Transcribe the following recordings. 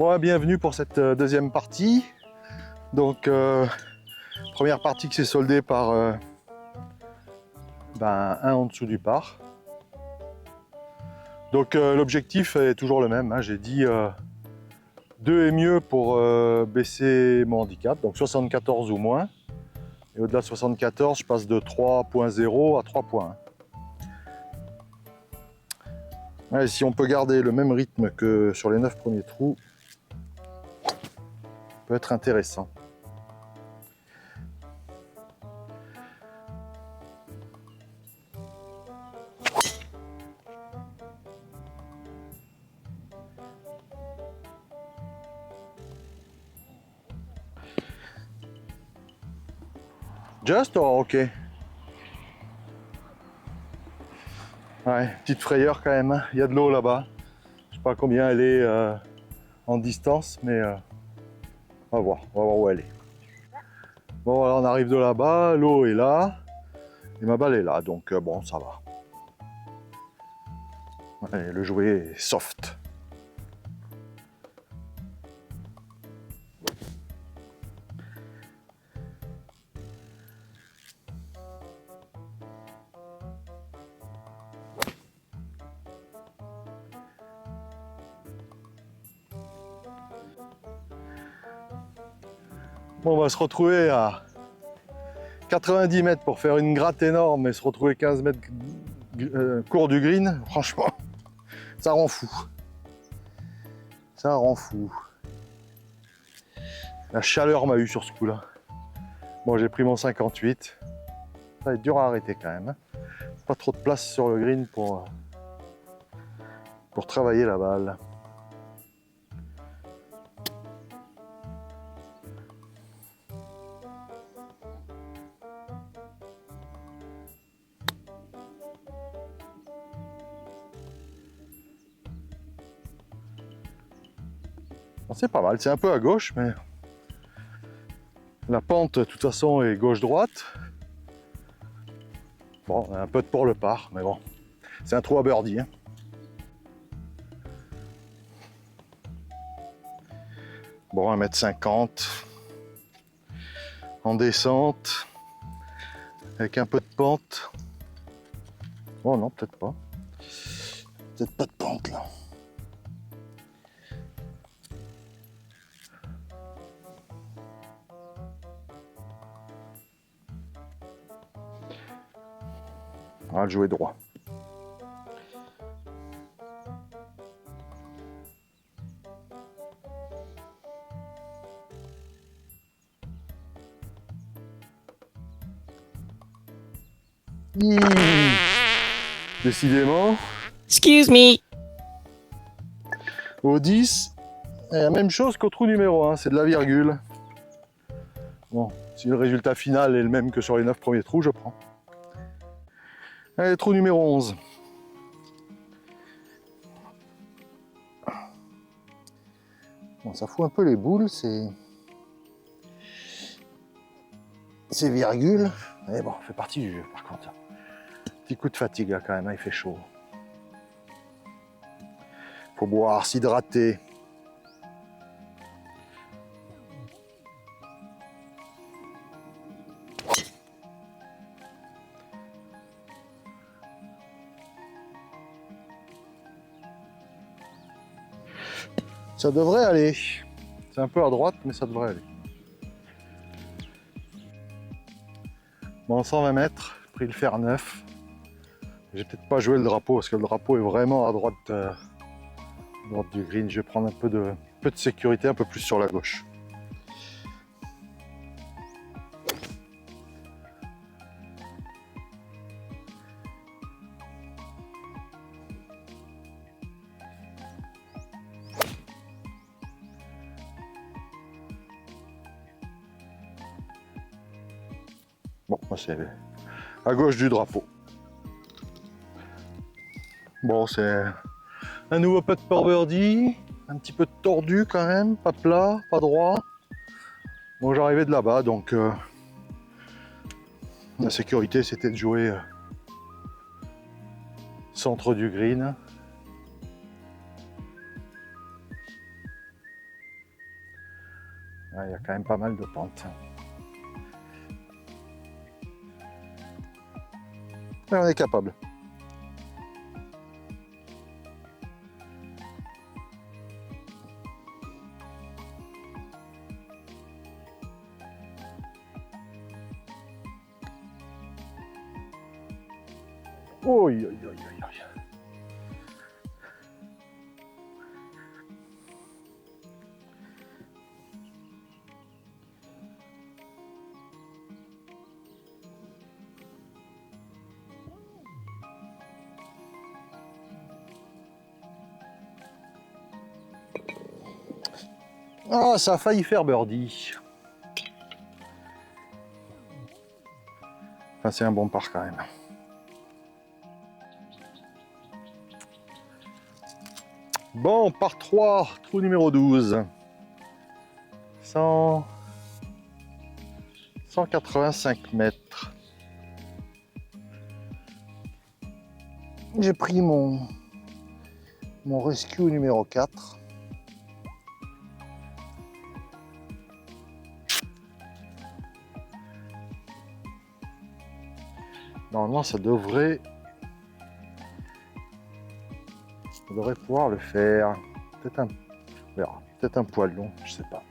Bon, bienvenue pour cette deuxième partie. Donc, première partie qui s'est soldée par un en dessous du par. Donc, l'objectif est toujours le même, hein. J'ai dit 2 est mieux pour baisser mon handicap, donc 74 ou moins. Et au-delà de 74, je passe de 3.0 à 3.1. Ouais, si on peut garder le même rythme que sur les 9 premiers trous, ça peut être intéressant. Just or ok? Ouais, petite frayeur quand même, hein. Il y a de l'eau là-bas. Je sais pas combien elle est en distance, mais on va voir où elle est. Bon, voilà, on arrive de là-bas, l'eau est là, et ma balle est là, donc bon, ça va. Ouais, le jouet est soft. Bon, on va se retrouver à 90 mètres pour faire une gratte énorme et se retrouver 15 mètres court du green. Franchement, ça rend fou. Ça rend fou. La chaleur m'a eu sur ce coup-là. Bon, j'ai pris mon 58. Ça va être dur à arrêter quand même, hein. Pas trop de place sur le green pour travailler la balle. Bon, c'est pas mal, c'est un peu à gauche, mais la pente de toute façon est gauche-droite. Bon, on a un peu de pour le par, mais bon, c'est un trou à birdie, hein. Bon, 1,50 m en descente, avec un peu de pente. Oh non, peut-être pas. Peut-être pas de pente là. On va le jouer droit. Décidément, Excuse me. au 10, c'est la même chose qu'au trou numéro 1, c'est de la virgule. Bon, si le résultat final est le même que sur les 9 premiers trous, je prends. Allez, trou numéro 11. Bon, ça fout un peu les boules, c'est virgule. Mais bon, ça fait partie du jeu par contre. Petit coup de fatigue là quand même, hein, il fait chaud. Faut boire, s'hydrater. Ça devrait aller. C'est un peu à droite, mais ça devrait aller. Bon, 120 mètres, j'ai pris le fer 9. J'ai peut-être pas joué le drapeau, parce que le drapeau est vraiment à droite, du green. Je vais prendre un peu de sécurité, un peu plus sur la gauche. Bon, c'est à gauche du drapeau. Bon, c'est un nouveau putt par birdie, un petit peu tordu quand même, pas plat, pas droit. Bon, j'arrivais de là-bas, donc la sécurité c'était de jouer centre du green. Ouais, il y a quand même pas mal de pentes. Mais on est capable. Oi, oi, oi, oi, oi. Ah, ça a failli faire birdie. Enfin, c'est un bon par quand même. Bon, par 3, trou numéro 12. 185 mètres. J'ai pris mon rescue numéro 4. Normalement, ça devrait pouvoir le faire. Peut-être peut-être un poil long, je sais pas.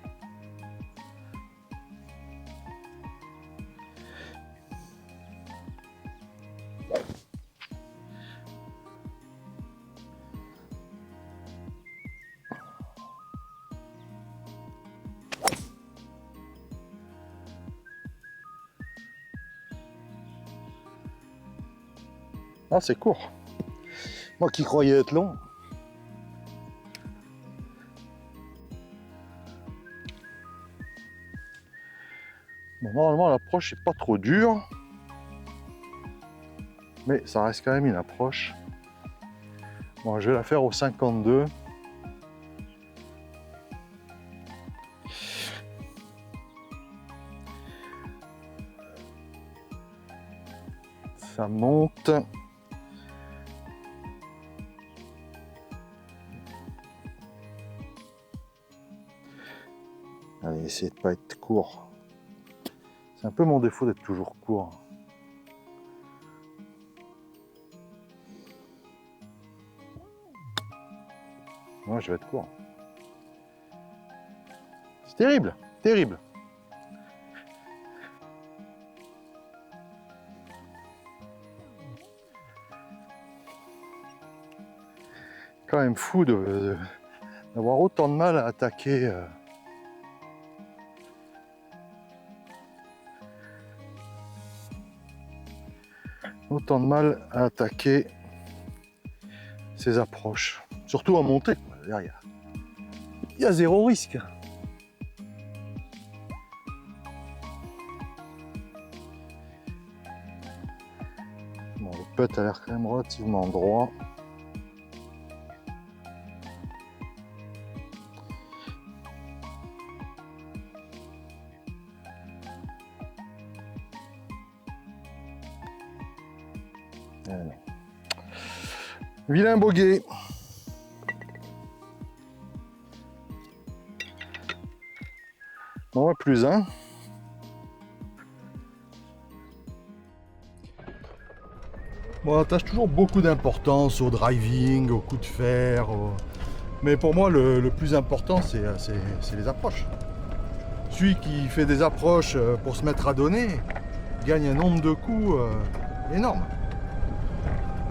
Ah, c'est court. Moi qui croyais être long. Bon, normalement, l'approche n'est pas trop dure. Mais ça reste quand même une approche. Bon, je vais la faire au 52. Ça monte. Allez, essayez de pas être court. C'est un peu mon défaut d'être toujours court. Moi, je vais être court. C'est terrible, terrible. Quand même fou d'avoir autant de mal à attaquer. Autant de mal à attaquer ces approches. Surtout en montée, quoi. Il y a zéro risque. Bon, le putt a l'air quand même relativement droit. Vilain bogey. Bon, plus un. Bon, on attache toujours beaucoup d'importance au driving, au coup de fer. Mais pour moi, le plus important, c'est les approches. Celui qui fait des approches pour se mettre à donner gagne un nombre de coups énorme.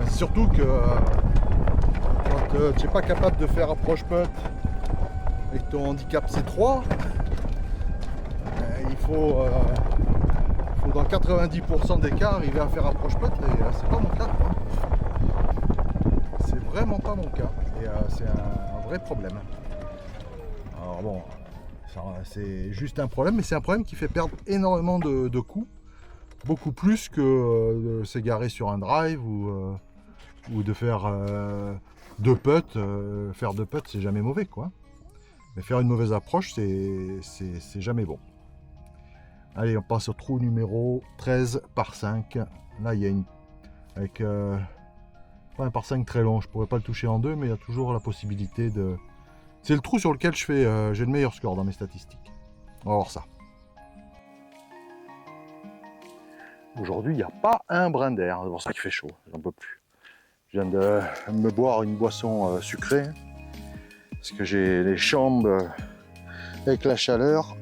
Surtout que quand tu n'es pas capable de faire approche putt et que ton handicap c'est 3, il faut dans 90% des cas arriver à faire approche putt, et c'est pas mon cas. C'est vraiment pas mon cas, et c'est un vrai problème. Alors bon, c'est juste un problème, mais c'est un problème qui fait perdre énormément de coups, beaucoup plus que de s'égarer sur un drive ou de faire deux putts. Faire deux putts, c'est jamais mauvais, quoi. Mais faire une mauvaise approche, c'est jamais bon. Allez, on passe au trou numéro 13 par 5. Là, il y a avec pas un par 5 très long. Je pourrais pas le toucher en deux, mais il y a toujours la possibilité de... C'est le trou sur lequel j'ai le meilleur score dans mes statistiques. On va voir ça. Aujourd'hui, il n'y a pas un brin d'air, c'est pour ça qu'il fait chaud, j'en peux plus. Je viens de me boire une boisson sucrée, parce que j'ai les jambes, avec la chaleur,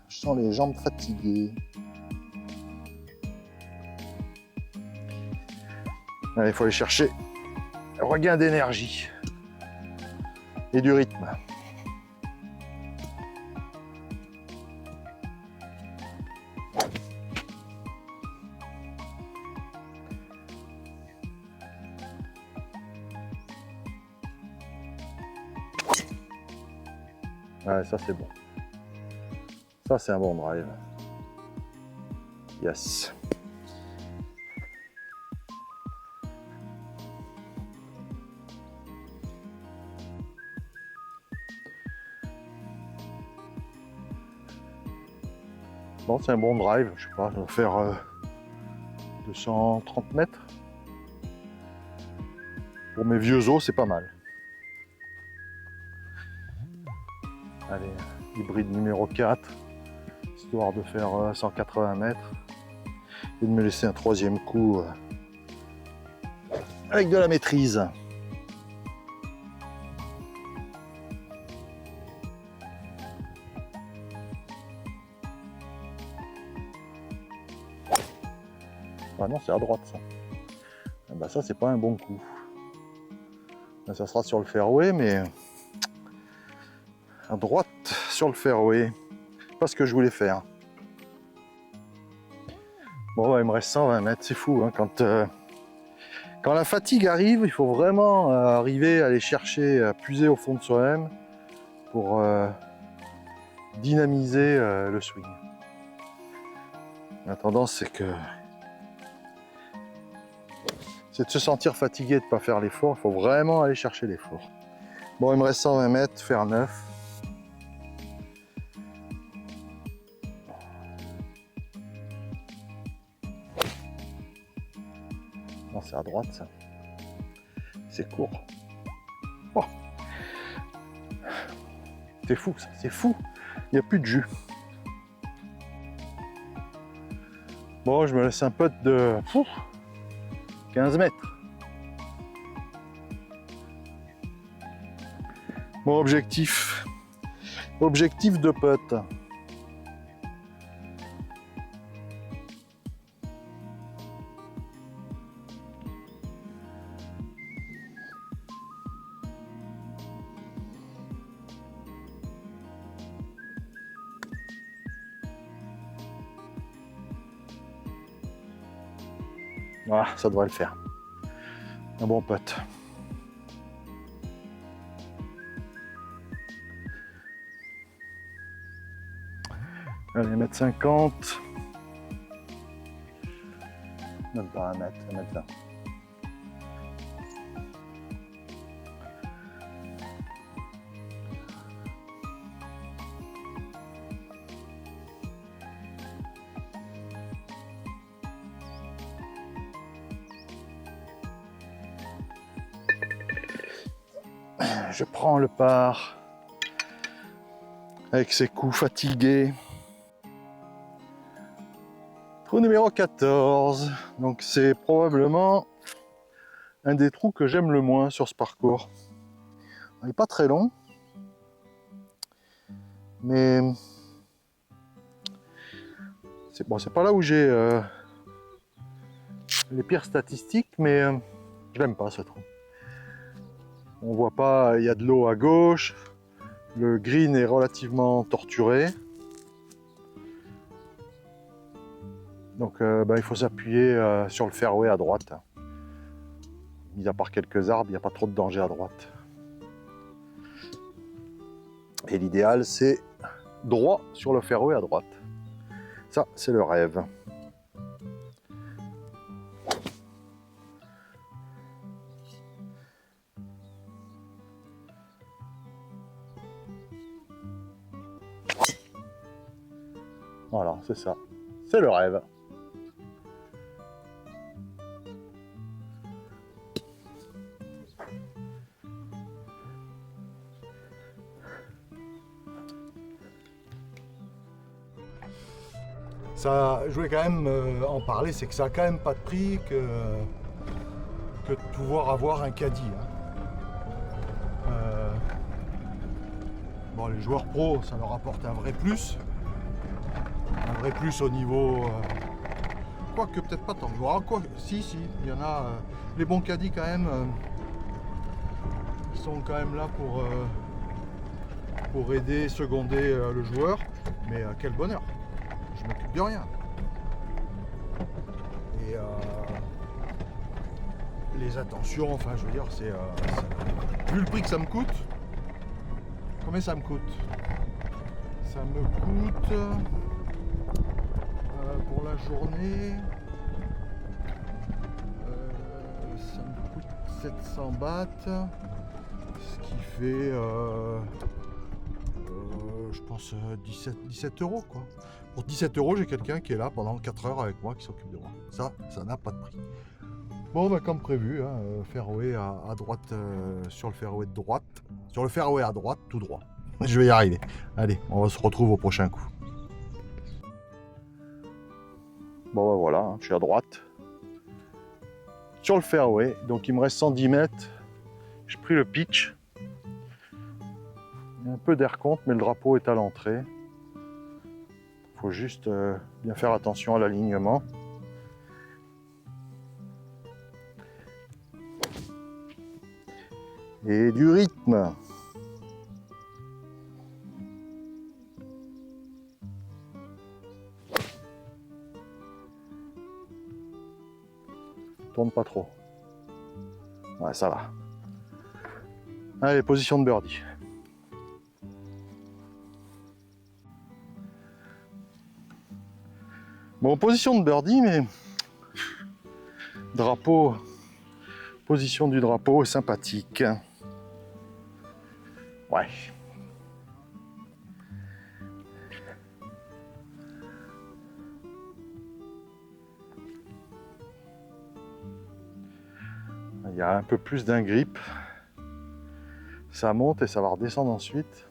je sens les jambes fatiguées. Allez, il faut aller chercher un regain d'énergie et du rythme. Ouais, ça c'est bon. Ça c'est un bon drive. Yes. Bon, c'est un bon drive, je sais pas, ça va faire 230 mètres. Pour mes vieux os, c'est pas mal. Allez, hybride numéro 4, histoire de faire 180 mètres. Et de me laisser un troisième coup avec de la maîtrise. Ah non, c'est à droite ça. Ah bah ça, c'est pas un bon coup. Là, ça sera sur le fairway, mais à droite sur le fairway. Pas ce que je voulais faire. Bon, ouais, il me reste 120 mètres, c'est fou. Hein, quand la fatigue arrive, il faut vraiment arriver à aller chercher, à puiser au fond de soi-même pour dynamiser le swing. La tendance, c'est de se sentir fatigué, de ne pas faire l'effort. Il faut vraiment aller chercher l'effort. Bon, il me reste 120 mètres, faire 9. Non, c'est à droite, ça. C'est court. Oh. C'est fou, ça. C'est fou. Il n'y a plus de jus. Bon, je me laisse un putt de 15 mètres. Mon objectif de putt. Voilà, ça devrait le faire. Un bon putt. Allez, 1m50. Même pas 1 mètre, 1m20. Je prends le par avec ses coups fatigués. Trou numéro 14. Donc c'est probablement un des trous que j'aime le moins sur ce parcours. Il n'est pas très long, mais c'est bon, c'est pas là où j'ai les pires statistiques, mais je l'aime pas ce trou. On voit pas, il y a de l'eau à gauche, le green est relativement torturé. Donc il faut s'appuyer sur le fairway à droite. Mis à part quelques arbres, il n'y a pas trop de danger à droite. Et l'idéal, c'est droit sur le fairway à droite. Ça, c'est le rêve. Voilà, c'est ça. C'est le rêve. Ça, je voulais quand même en parler, c'est que ça a quand même pas de prix que de pouvoir avoir un caddie. Hein. Bon, les joueurs pros, ça leur apporte un vrai plus. Un vrai plus au niveau... quoique peut-être pas tant. Si, il y en a... les bons caddies quand même, ils sont quand même là pour aider, seconder le joueur. Mais quel bonheur. Je m'occupe de rien. Et les attentions, enfin je veux dire, vu le prix que ça me coûte, combien ça me coûte? Ça me coûte pour la journée, ça me coûte 700 bahts, ce qui fait je pense 17 euros quoi. Pour 17 euros, j'ai quelqu'un qui est là pendant 4 heures avec moi, qui s'occupe de moi. Ça n'a pas de prix. Bon, bah, comme prévu, hein, fairway à droite, sur le fairway de droite. Sur le fairway à droite, tout droit. Je vais y arriver. Allez, on se retrouve au prochain coup. Bon, bah, voilà, hein, je suis à droite. Sur le fairway, donc il me reste 110 mètres. J'ai pris le pitch. Il y a un peu d'air compte, mais le drapeau est à l'entrée. Il faut juste bien faire attention à l'alignement. Et du rythme. Tourne pas trop. Ouais, ça va. Allez, position de birdie. Bon, position de birdie, mais drapeau, position du drapeau est sympathique. Ouais. Il y a un peu plus d'un grip. Ça monte et ça va redescendre ensuite.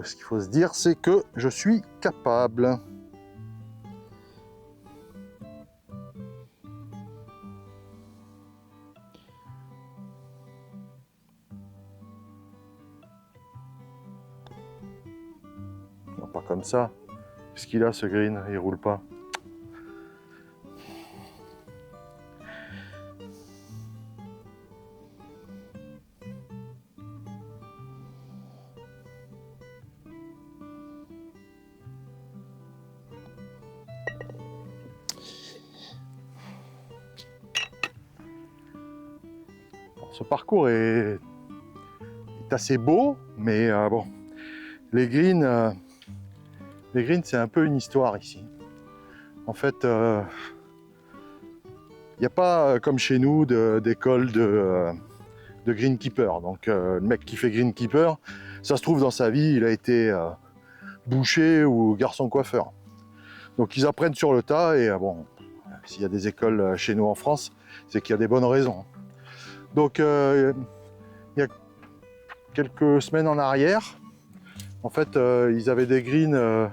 Ce qu'il faut se dire, c'est que je suis capable. Non, pas comme ça. Qu'est-ce qu'il a ce green? Il roule pas. Ce parcours est assez beau, mais bon, les greens c'est un peu une histoire ici. En fait, il n'y a pas comme chez nous d'école de greenkeeper. Donc le mec qui fait greenkeeper, ça se trouve dans sa vie, il a été boucher ou garçon coiffeur. Donc ils apprennent sur le tas et bon, s'il y a des écoles chez nous en France, c'est qu'il y a des bonnes raisons. Donc il y a quelques semaines en arrière, en fait ils avaient des greens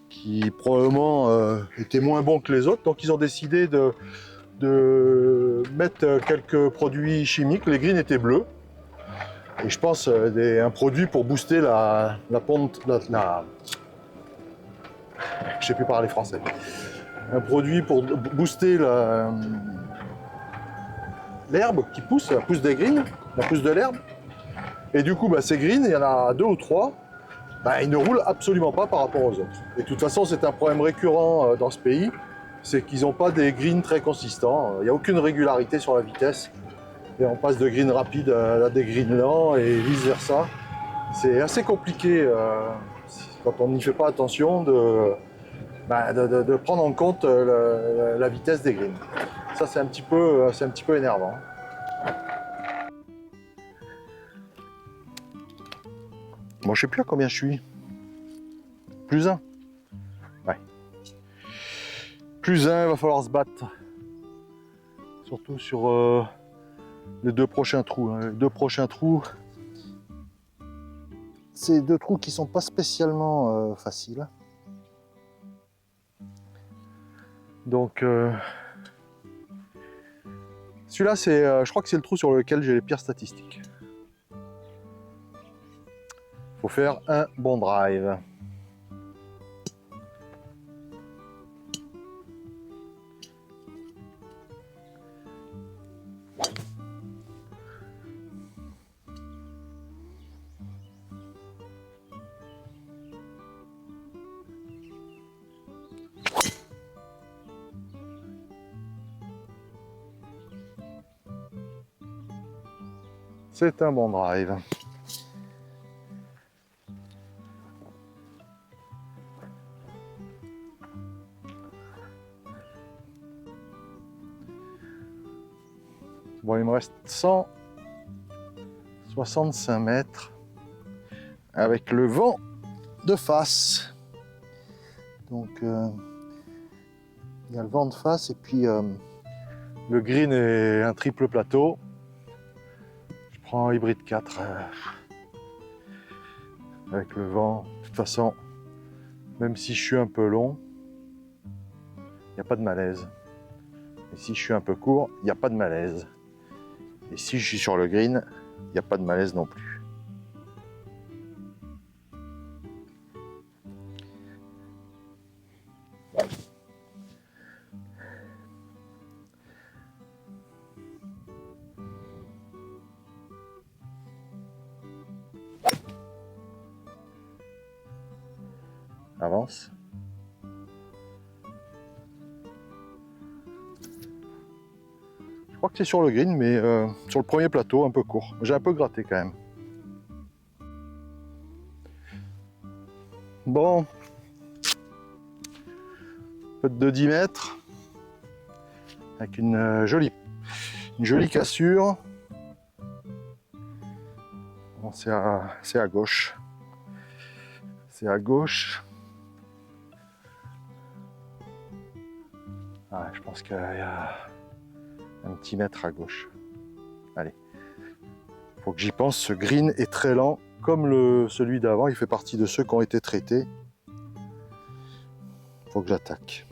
qui probablement étaient moins bons que les autres, donc ils ont décidé de mettre quelques produits chimiques. Les greens étaient bleus et je pense un produit pour booster la ponte, je sais plus parler français, un produit pour booster l'herbe qui pousse, la pousse des greens, la pousse de l'herbe. Et du coup, ces greens, il y en a 2 ou 3, ils ne roulent absolument pas par rapport aux autres. Et de toute façon, c'est un problème récurrent dans ce pays, c'est qu'ils n'ont pas des greens très consistants. Il n'y a aucune régularité sur la vitesse. Et on passe de greens rapides à des greens lents et vice versa. C'est assez compliqué quand on n'y fait pas attention de prendre en compte la vitesse des greens. Ça, c'est un petit peu énervant. Bon, je sais plus à combien je suis. Plus 1. Ouais. Plus 1, il va falloir se battre. Surtout sur les 2 prochains trous. Hein. Les 2 prochains trous, C'est deux trous qui sont pas spécialement faciles. Donc celui-là, je crois que c'est le trou sur lequel j'ai les pires statistiques. Faut faire un bon drive. C'est un bon drive. Bon, il me reste 165 mètres avec le vent de face. Donc, il y a le vent de face et puis le green est un triple plateau. Je prends un hybride 4 avec le vent. De toute façon, même si je suis un peu long, il n'y a pas de malaise. Et si je suis un peu court, il n'y a pas de malaise. Et si je suis sur le green, il n'y a pas de malaise non plus. Avance. Je crois que c'est sur le green, mais sur le premier plateau, un peu court. J'ai un peu gratté quand même. Bon. Putt de 10 mètres. Avec une jolie cassure. Bon, c'est à gauche. C'est à gauche. Ah, je pense qu'il y a un petit mètre à gauche. Allez. Faut que j'y pense. Ce green est très lent. Comme celui d'avant, il fait partie de ceux qui ont été traités. Faut que j'attaque.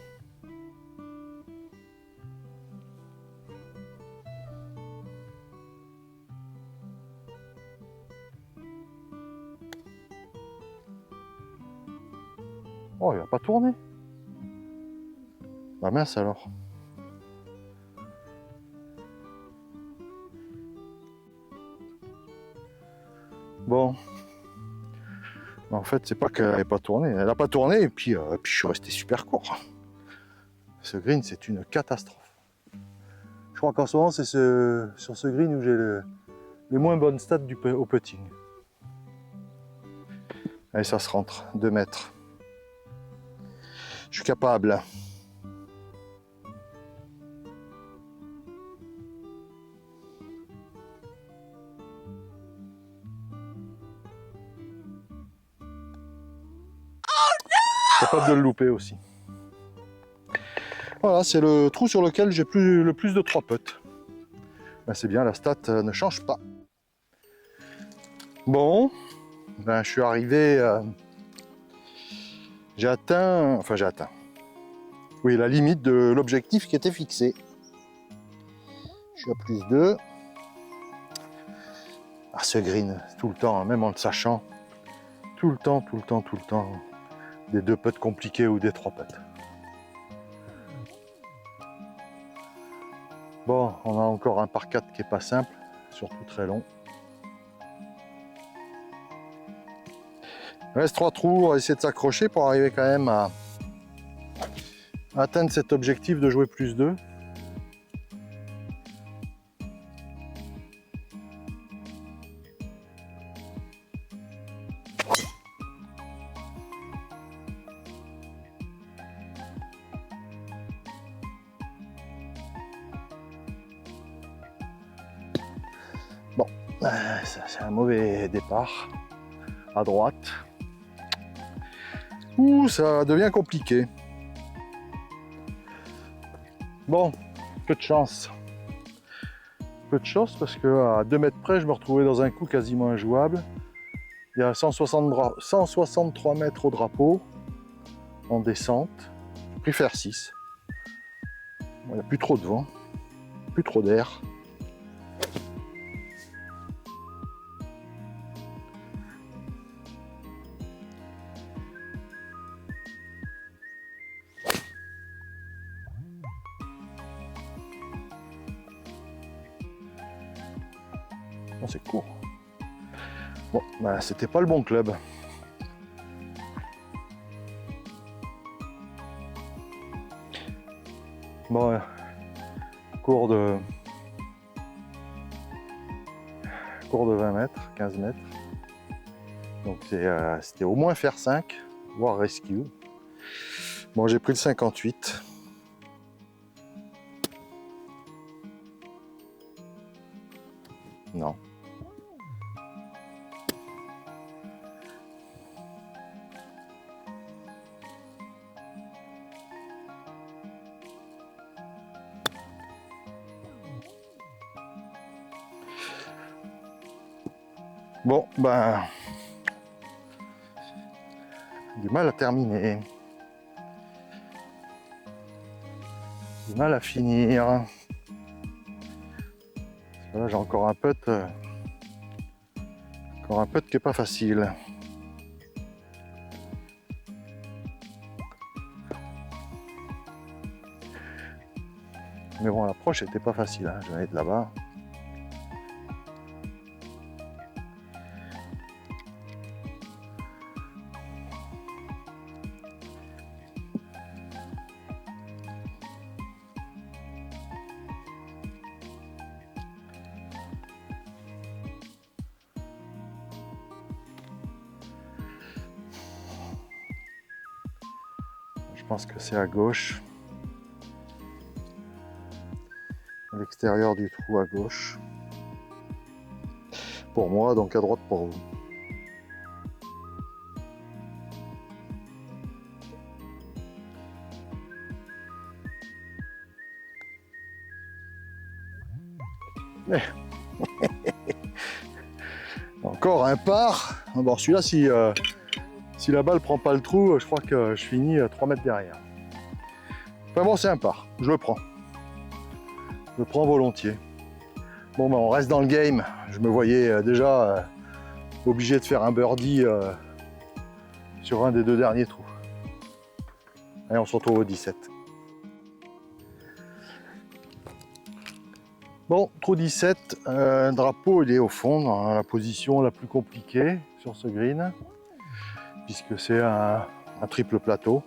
Oh, il va pas tourner. Bah mince alors. Bon. En fait, c'est pas qu'elle n'avait pas tourné. Elle n'a pas tourné et puis je suis resté super court. Ce green, c'est une catastrophe. Je crois qu'en ce moment, c'est sur ce green où j'ai les moins bonnes stats au putting. Allez, ça se rentre. 2 mètres. Je suis capable. Capable de le louper aussi. Voilà, c'est le trou sur lequel j'ai le plus de 3 putts. Ben, c'est bien, la stat ne change pas. Bon, ben, je suis arrivé... j'ai atteint... Oui, la limite de l'objectif qui était fixé. Je suis à plus 2. Ah, ce green, tout le temps, même en le sachant, tout le temps, des 2 putts compliqués ou des 3 putts. Bon, on a encore un par 4 qui est pas simple, surtout très long. Il reste 3 trous, on va essayer de s'accrocher pour arriver quand même à atteindre cet objectif de jouer plus 2. Bon, c'est un mauvais départ à droite. Ouh, ça devient compliqué. Bon, peu de chance. Peu de chance parce que à 2 mètres près, je me retrouvais dans un coup quasiment injouable. Il y a 163 mètres au drapeau, en descente. J'ai pris fer 6. Bon, il n'y a plus trop de vent, plus trop d'air. Bon, c'est court. Bon, bah, c'était pas le bon club. Bon, cours de 20 mètres, 15 mètres. Donc c'était au moins faire 5, voire rescue. Bon, j'ai pris le 58. Non. Bon, ben, du mal à terminer. Du mal à finir. Parce que là, j'ai encore un putt. Encore un putt qui est pas facile. Mais bon, l'approche était pas facile, hein. Je venais de là-bas. Je pense que c'est à gauche. À l'extérieur du trou à gauche. Pour moi, donc à droite pour vous. Mais... Encore un par. Bon, celui-là, si la balle prend pas le trou, je crois que je finis 3 mètres derrière. Enfin bon, c'est un par. Je le prends. Je le prends volontiers. Bon, ben, on reste dans le game. Je me voyais déjà obligé de faire un birdie sur un des 2 derniers trous. Allez, on se retrouve au 17. Bon, trou 17, drapeau il est au fond, dans la position la plus compliquée sur ce green, puisque c'est un triple plateau.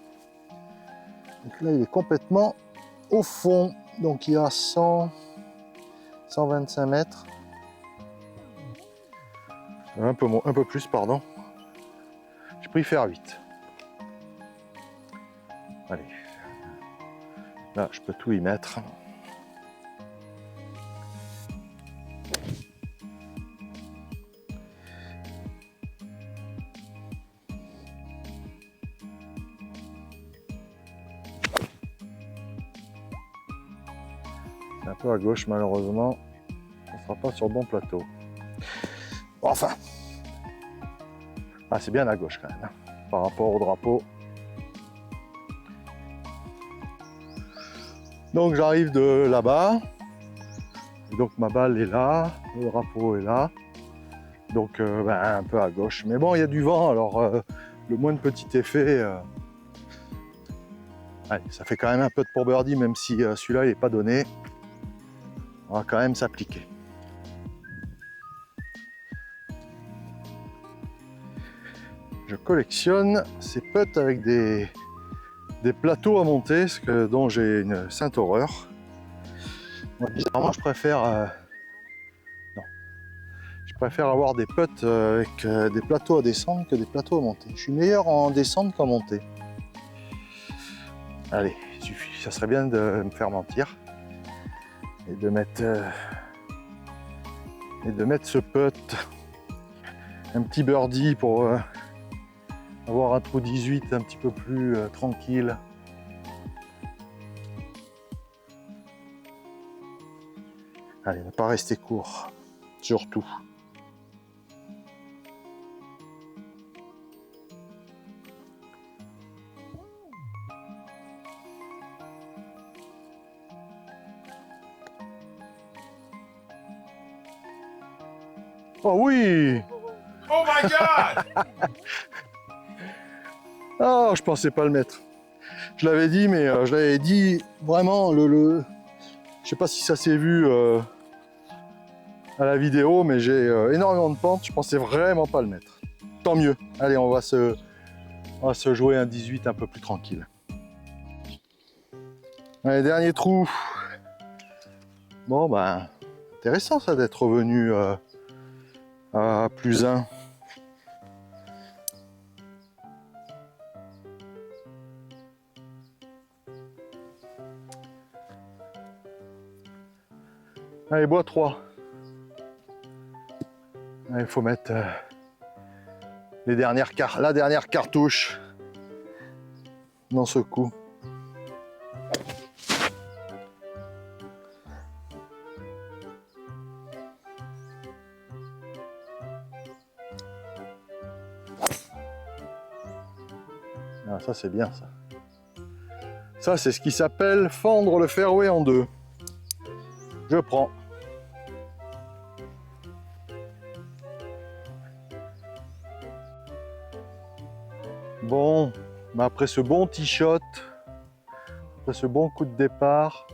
Donc là il est complètement au fond, donc il y a 125 mètres, un peu plus pardon. J'ai pris fer 8. Allez, là je peux tout y mettre. Un peu à gauche malheureusement, on ne sera pas sur le bon plateau. Enfin, ah, c'est bien à gauche quand même, hein, par rapport au drapeau. Donc j'arrive de là-bas, donc ma balle est là, le drapeau est là, donc un peu à gauche. Mais bon, il y a du vent, alors le moindre petit effet, allez, ça fait quand même un peu de pour birdie, même si celui-là il n'est pas donné. On va quand même s'appliquer. Je collectionne ces putts avec des plateaux à monter, dont j'ai une sainte horreur. Moi, bizarrement, je préfère non, je préfère avoir des putts avec des plateaux à descendre que des plateaux à monter. Je suis meilleur en descente qu'en montée. Allez, il suffit. Ça serait bien de me faire mentir et de mettre ce putt, un petit birdie pour avoir un trou 18 un petit peu plus tranquille. Allez, ne pas rester court, surtout. Oh oui! Oh my God! Oh, je pensais pas le mettre. Je l'avais dit, mais je l'avais dit vraiment, je sais pas si ça s'est vu à la vidéo, mais j'ai énormément de pente, je pensais vraiment pas le mettre. Tant mieux. Allez, on va se jouer un 18 un peu plus tranquille. Allez, dernier trou. Bon, ben, intéressant ça d'être revenu à plus 1. Allez, bois 3. Il faut mettre la dernière cartouche dans ce coup. Ah, ça c'est bien ça. Ça c'est ce qui s'appelle fendre le fairway en deux. Je prends. Bon, bah après ce bon tee shot, après ce bon coup de départ,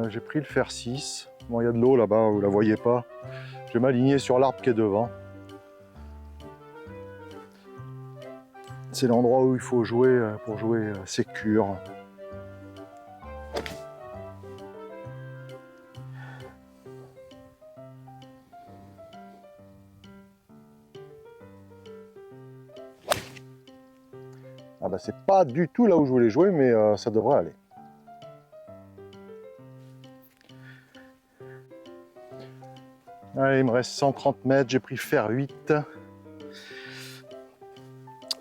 j'ai pris le fer 6. Bon, il y a de l'eau là-bas, vous la voyez pas. Je vais m'aligner sur l'arbre qui est devant. C'est l'endroit où il faut jouer pour jouer sécure. Ah bah c'est pas du tout là où je voulais jouer, mais ça devrait aller. Allez, il me reste 130 mètres, j'ai pris fer 8.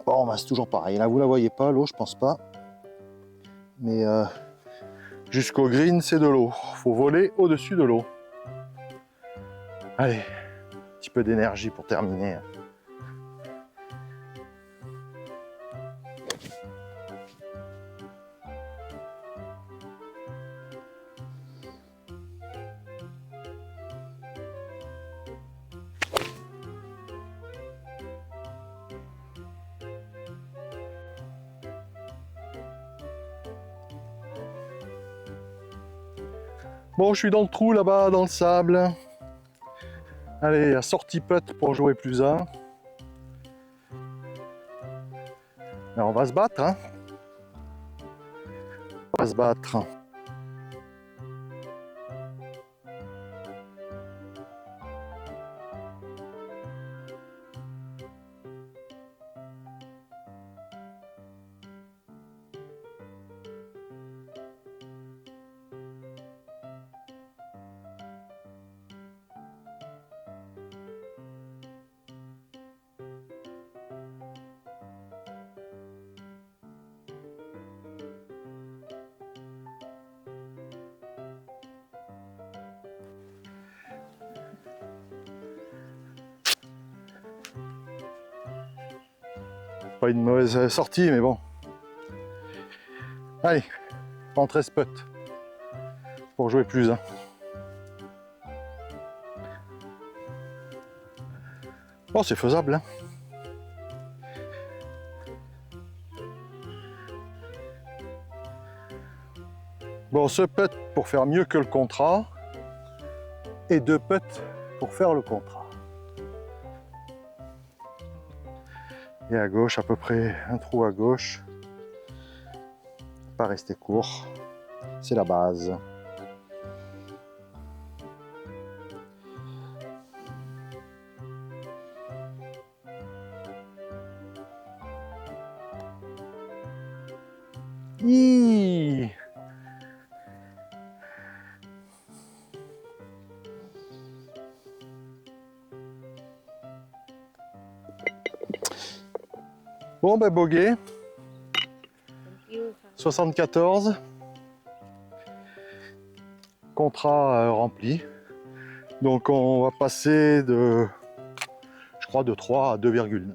Bon, bah, c'est toujours pareil, là vous la voyez pas, l'eau je pense pas. Mais jusqu'au green c'est de l'eau, faut voler au-dessus de l'eau. Allez, un petit peu d'énergie pour terminer. Bon, je suis dans le trou là-bas, dans le sable. Allez, à sortie putt pour jouer plus 1. Mais on va se battre, hein. On va se battre. Pas une mauvaise sortie, mais bon. Allez, en 13 putts pour jouer plus 1. Bon, c'est faisable, hein. Bon, ce putt pour faire mieux que le contrat et 2 putts pour faire le contrat. Et à gauche, à peu près un trou à gauche. Pas rester court, c'est la base. Hi. Bon, ben bogey. 74. Contrat rempli. Donc on va passer de, je crois, de 3 à 2,9.